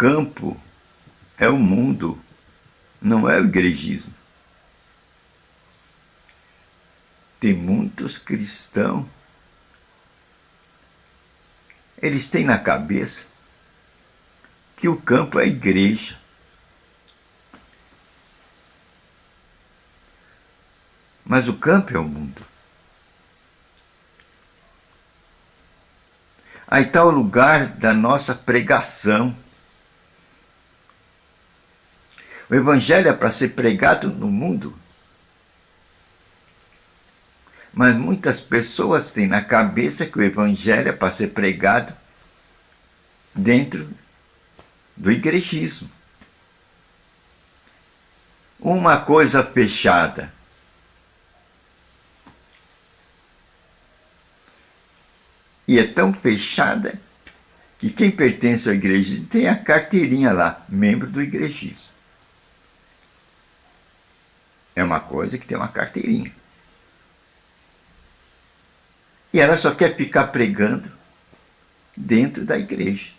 campo é o mundo, não é o igrejismo. Tem muitos cristãos, eles têm na cabeça que o campo é a igreja. Mas o campo é o mundo. Aí está o lugar da nossa pregação. O evangelho é para ser pregado no mundo. Mas muitas pessoas têm na cabeça que o evangelho é para ser pregado dentro do igrejismo. Uma coisa fechada. E é tão fechada que quem pertence ao igrejismo tem a carteirinha lá, membro do igrejismo. É uma coisa que tem uma carteirinha. E ela só quer ficar pregando dentro da igreja.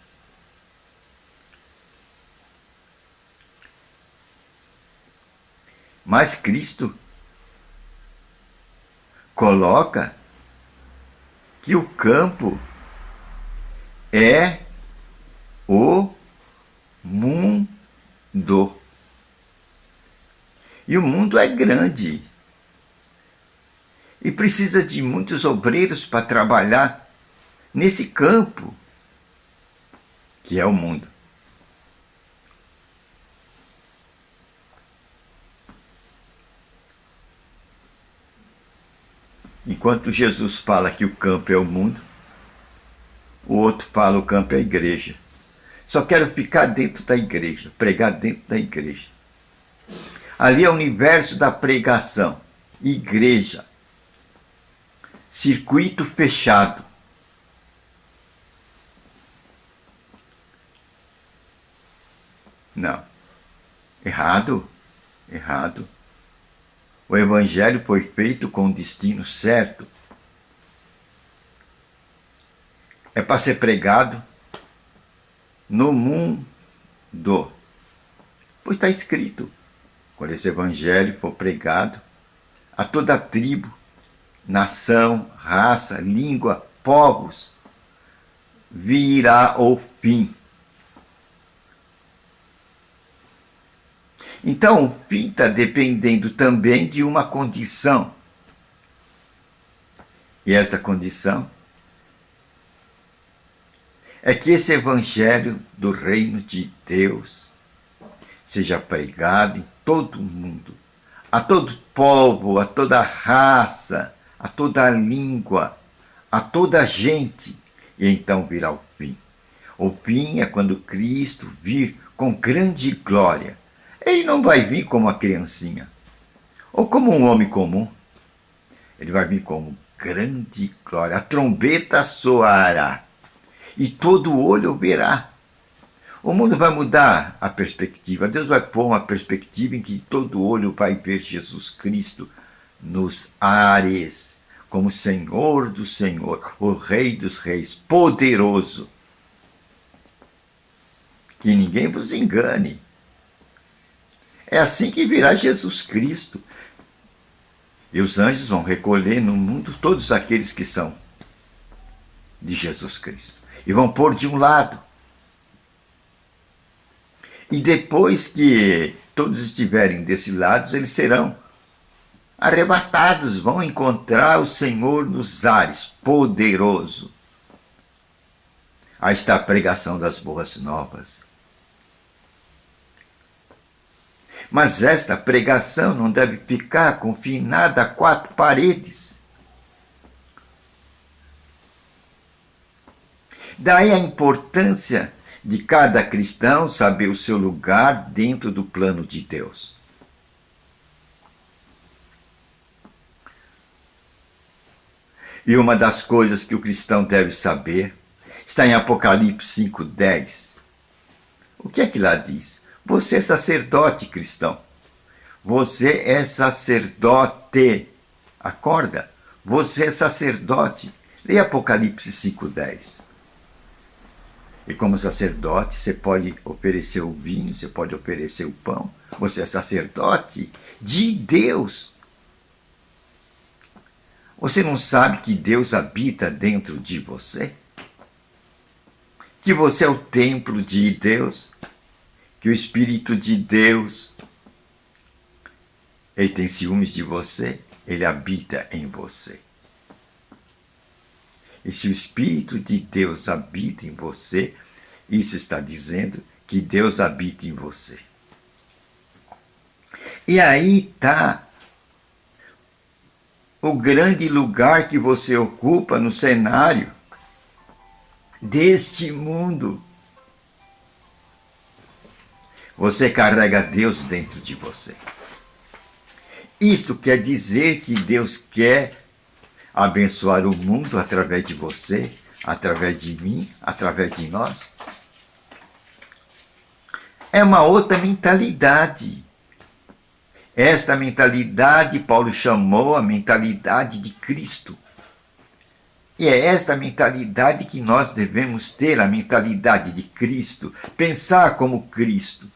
Mas Cristo coloca que o campo é o mundo. E o mundo é grande. E precisa de muitos obreiros para trabalhar nesse campo, que é o mundo. Enquanto Jesus fala que o campo é o mundo, o outro fala o campo é a igreja. Só quero ficar dentro da igreja, pregar dentro da igreja. Ali é o universo da pregação, igreja, circuito fechado. Não, errado. O evangelho foi feito com o destino certo. É para ser pregado no mundo. Pois está escrito, quando esse evangelho for pregado a toda tribo, nação, raça, língua, povos, virá o fim. Então, o fim está dependendo também de uma condição. E esta condição é que esse evangelho do reino de Deus seja pregado em todo o mundo, a todo povo, a toda raça, a toda língua, a toda gente, e então virá o fim. O fim é quando Cristo vir com grande glória. Ele não vai vir como uma criancinha, ou como um homem comum. Ele vai vir como grande glória. A trombeta soará, e todo olho verá. O mundo vai mudar a perspectiva. Deus vai pôr uma perspectiva em que todo olho vai ver Jesus Cristo nos ares, como Senhor do Senhor, o Rei dos Reis, poderoso. Que ninguém vos engane. É assim que virá Jesus Cristo. E os anjos vão recolher no mundo todos aqueles que são de Jesus Cristo. E vão pôr de um lado. E depois que todos estiverem desse lado, eles serão arrebatados, vão encontrar o Senhor nos ares, poderoso. Aí está a pregação das boas novas. Mas esta pregação não deve ficar confinada a 4 paredes. Daí a importância de cada cristão saber o seu lugar dentro do plano de Deus. E uma das coisas que o cristão deve saber está em Apocalipse 5:10. O que é que lá diz? Você é sacerdote, cristão. Você é sacerdote. Acorda. Você é sacerdote. Leia Apocalipse 5:10. E como sacerdote, você pode oferecer o vinho, você pode oferecer o pão. Você é sacerdote de Deus. Você não sabe que Deus habita dentro de você? Que você é o templo de Deus? Que o Espírito de Deus, ele tem ciúmes de você? Ele habita em você. E se o Espírito de Deus habita em você, isso está dizendo que Deus habita em você. E aí está o grande lugar que você ocupa no cenário deste mundo. Você carrega Deus dentro de você. Isto quer dizer que Deus quer abençoar o mundo através de você, através de mim, através de nós. É uma outra mentalidade. Esta mentalidade Paulo chamou a mentalidade de Cristo. E é esta mentalidade que nós devemos ter, a mentalidade de Cristo, pensar como Cristo.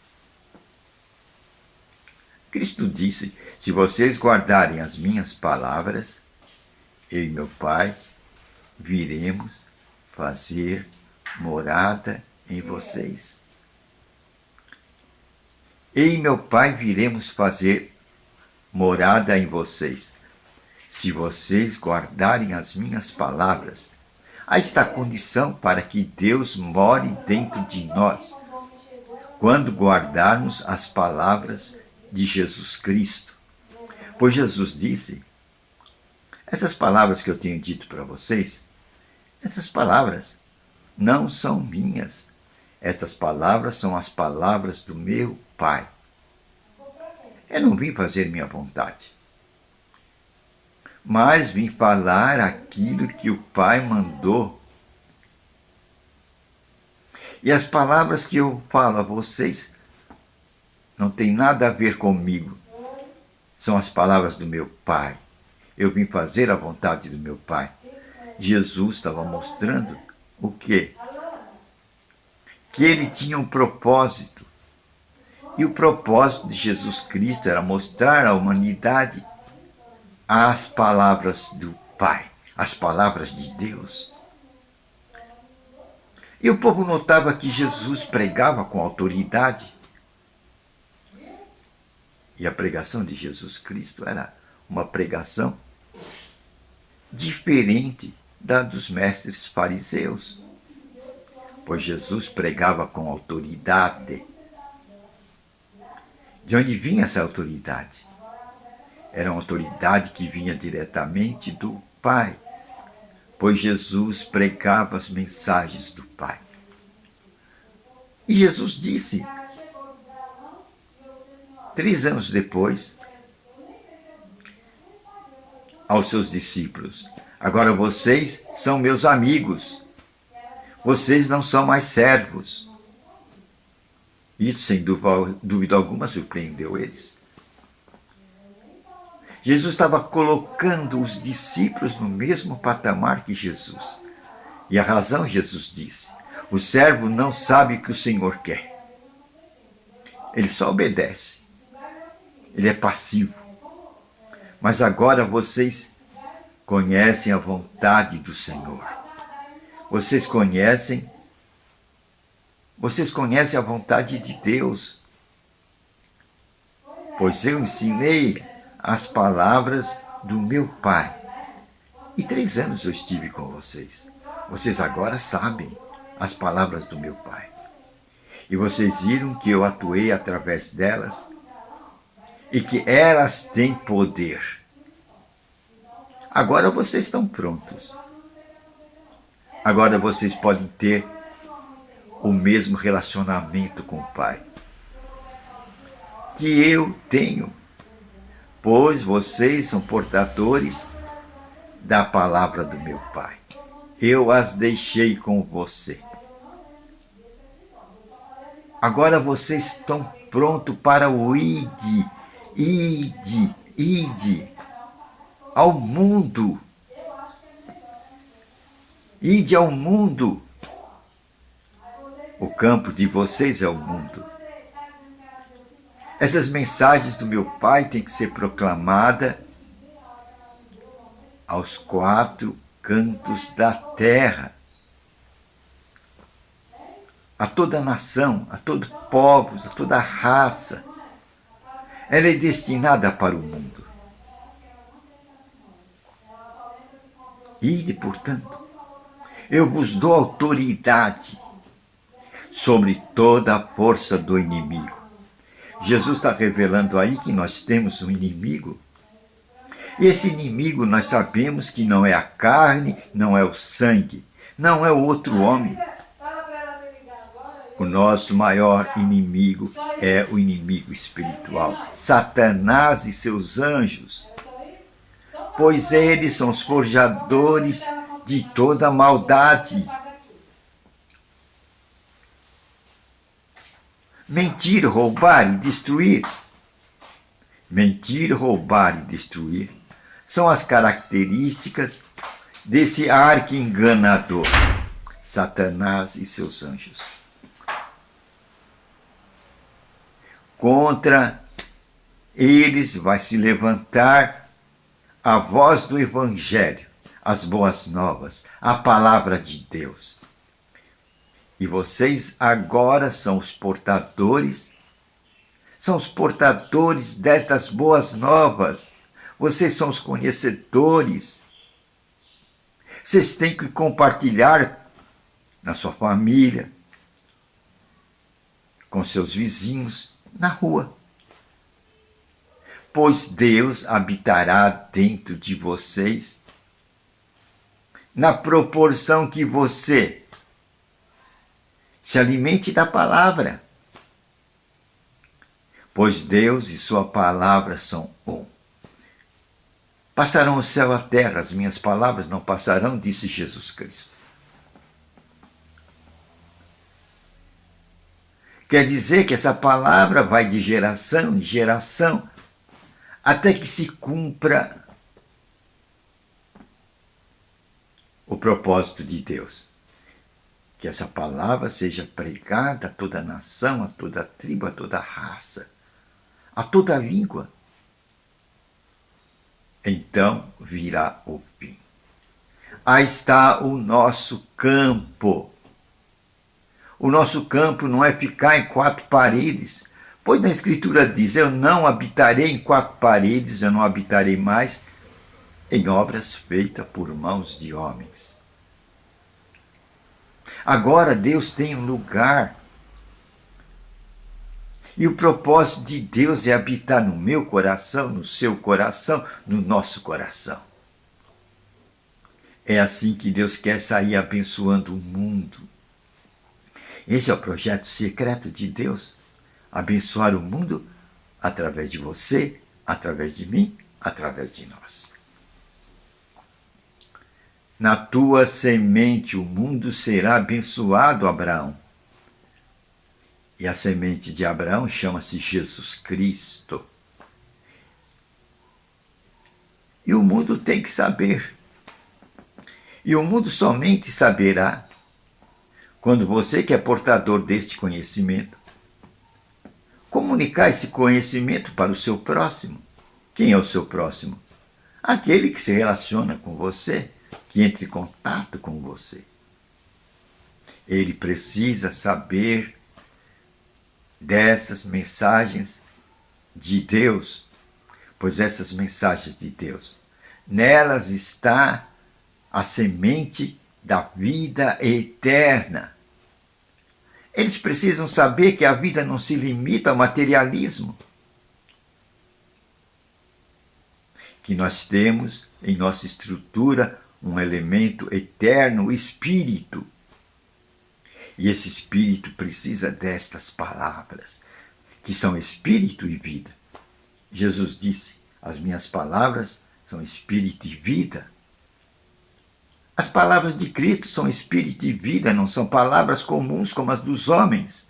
Cristo disse: se vocês guardarem as minhas palavras, eu e meu Pai viremos fazer morada em vocês. Eu e meu Pai viremos fazer morada em vocês, se vocês guardarem as minhas palavras. Aí está a condição para que Deus more dentro de nós, quando guardarmos as palavras de Jesus Cristo. Pois Jesus disse: essas palavras que eu tenho dito para vocês, essas palavras não são minhas. Estas palavras são as palavras do meu Pai. Eu não vim fazer minha vontade, mas vim falar aquilo que o Pai mandou. E as palavras que eu falo a vocês não tem nada a ver comigo. São as palavras do meu Pai. Eu vim fazer a vontade do meu Pai. Jesus estava mostrando o quê? Que ele tinha um propósito. E o propósito de Jesus Cristo era mostrar à humanidade as palavras do Pai, as palavras de Deus. E o povo notava que Jesus pregava com autoridade. E a pregação de Jesus Cristo era uma pregação diferente da dos mestres fariseus, pois Jesus pregava com autoridade. De onde vinha essa autoridade? Era uma autoridade que vinha diretamente do Pai, pois Jesus pregava as mensagens do Pai. E Jesus disse, 3 anos depois, aos seus discípulos: agora vocês são meus amigos, vocês não são mais servos. Isso, sem dúvida alguma, surpreendeu eles. Jesus estava colocando os discípulos no mesmo patamar que Jesus. E a razão, Jesus disse: o servo não sabe o que o Senhor quer. Ele só obedece. Ele é passivo. Mas agora vocês conhecem a vontade do Senhor. Vocês conhecem a vontade de Deus. Pois eu ensinei as palavras do meu Pai. E 3 anos eu estive com vocês. Vocês agora sabem as palavras do meu Pai. E vocês viram que eu atuei através delas e que elas têm poder. Agora vocês estão prontos. Agora vocês podem ter o mesmo relacionamento com o Pai que eu tenho, pois vocês são portadores da palavra do meu Pai. Eu as deixei com você. Agora vocês estão prontos para o ide ao mundo. Ide ao mundo. O campo de vocês é o mundo. Essas mensagens do meu Pai têm que ser proclamadas aos 4 cantos da terra, a toda nação, a todo povo, a toda raça. Ela é destinada para o mundo. Ide, portanto, eu vos dou autoridade sobre toda a força do inimigo. Jesus está revelando aí que nós temos um inimigo. E esse inimigo nós sabemos que não é a carne, não é o sangue, não é o outro homem. O nosso maior inimigo é o inimigo espiritual, Satanás e seus anjos, pois eles são os forjadores de toda maldade. Mentir, roubar e destruir. Mentir, roubar e destruir são as características desse arqui-enganador, Satanás e seus anjos. Contra eles vai se levantar a voz do Evangelho, as boas novas, a palavra de Deus. E vocês agora são os portadores destas boas novas. Vocês são os conhecedores. Vocês têm que compartilhar na sua família, com seus vizinhos, na rua. Pois Deus habitará dentro de vocês na proporção que você se alimente da palavra. Pois Deus e sua palavra são um. Passarão o céu e a terra, as minhas palavras não passarão, disse Jesus Cristo. Quer dizer que essa palavra vai de geração em geração, até que se cumpra o propósito de Deus. Que essa palavra seja pregada a toda nação, a toda tribo, a toda raça, a toda língua. Então virá o fim. Aí está o nosso campo. O nosso campo não é ficar em 4 paredes, pois na Escritura diz, eu não habitarei em 4 paredes, eu não habitarei mais em obras feitas por mãos de homens. Agora Deus tem um lugar. E o propósito de Deus é habitar no meu coração, no seu coração, no nosso coração. É assim que Deus quer sair abençoando o mundo. Esse é o projeto secreto de Deus. Abençoar o mundo através de você, através de mim, através de nós. Na tua semente o mundo será abençoado, Abraão. E a semente de Abraão chama-se Jesus Cristo. E o mundo tem que saber. E o mundo somente saberá quando você, que é portador deste conhecimento, comunicar esse conhecimento para o seu próximo. Quem é o seu próximo? Aquele que se relaciona com você, que entra em contato com você. Ele precisa saber dessas mensagens de Deus, pois essas mensagens de Deus, nelas está a semente da vida eterna. Eles precisam saber que a vida não se limita ao materialismo, que nós temos em nossa estrutura um elemento eterno, o Espírito. E esse Espírito precisa destas palavras, que são Espírito e vida. Jesus disse, as minhas palavras são Espírito e vida. As palavras de Cristo são Espírito e vida, não são palavras comuns como as dos homens.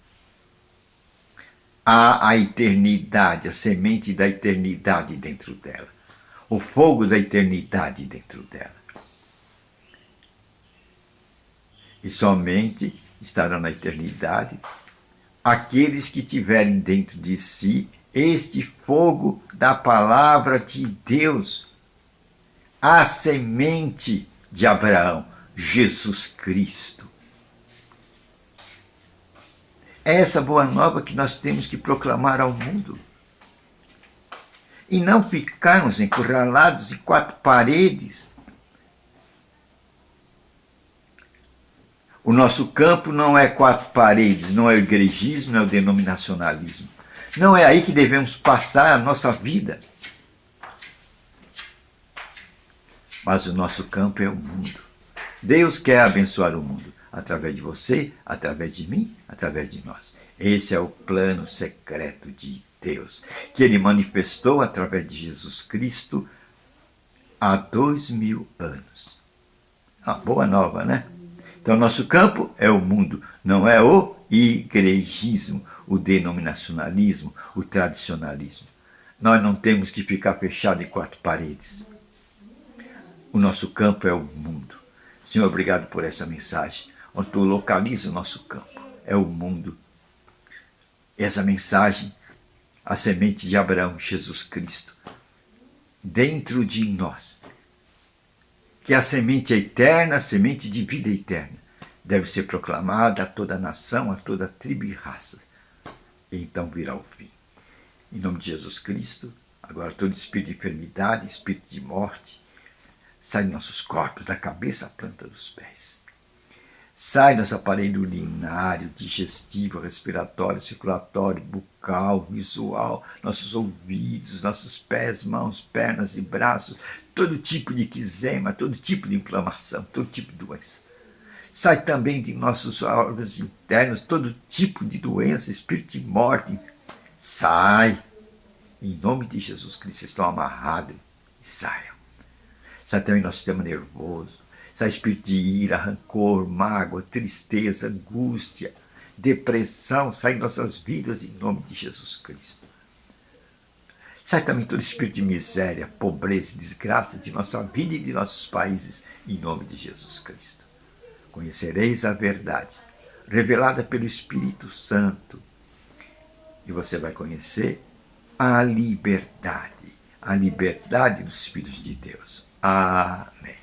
Há a eternidade, a semente da eternidade dentro dela, o fogo da eternidade dentro dela. E somente estarão na eternidade aqueles que tiverem dentro de si este fogo da palavra de Deus, a semente de Abraão, Jesus Cristo. É essa boa nova que nós temos que proclamar ao mundo. E não ficarmos encurralados em quatro paredes. O nosso campo não é quatro paredes, não é o igrejismo, não é o denominacionalismo. Não é aí que devemos passar a nossa vida. Mas o nosso campo é o mundo. Deus quer abençoar o mundo através de você, através de mim, através de nós. Esse é o plano secreto de Deus, que Ele manifestou através de Jesus Cristo há 2000 anos. Ah, boa nova, né? Então, nosso campo é o mundo, não é o igrejismo, o denominacionalismo, o tradicionalismo. Nós não temos que ficar fechados em quatro paredes. O nosso campo é o mundo. Senhor, obrigado por essa mensagem, onde tu localiza o nosso campo. É o mundo. Essa mensagem, a semente de Abraão, Jesus Cristo, dentro de nós, que a semente é eterna, a semente de vida eterna, deve ser proclamada a toda a nação, a toda a tribo e raça. E então virá o fim. Em nome de Jesus Cristo, agora todo espírito de enfermidade, espírito de morte, sai de nossos corpos, da cabeça à planta dos pés. Sai nosso aparelho urinário, digestivo, respiratório, circulatório, bucal, visual, nossos ouvidos, nossos pés, mãos, pernas e braços, todo tipo de eczema, todo tipo de inflamação, todo tipo de doença. Sai também de nossos órgãos internos todo tipo de doença, espírito de morte. Sai. Em nome de Jesus Cristo, estão amarrados e saiam. Sai também nosso sistema nervoso. Sai espírito de ira, rancor, mágoa, tristeza, angústia, depressão. Sai em nossas vidas em nome de Jesus Cristo. Sai também todo espírito de miséria, pobreza e desgraça de nossa vida e de nossos países em nome de Jesus Cristo. Conhecereis a verdade, revelada pelo Espírito Santo. E você vai conhecer a liberdade dos filhos de Deus. Amém.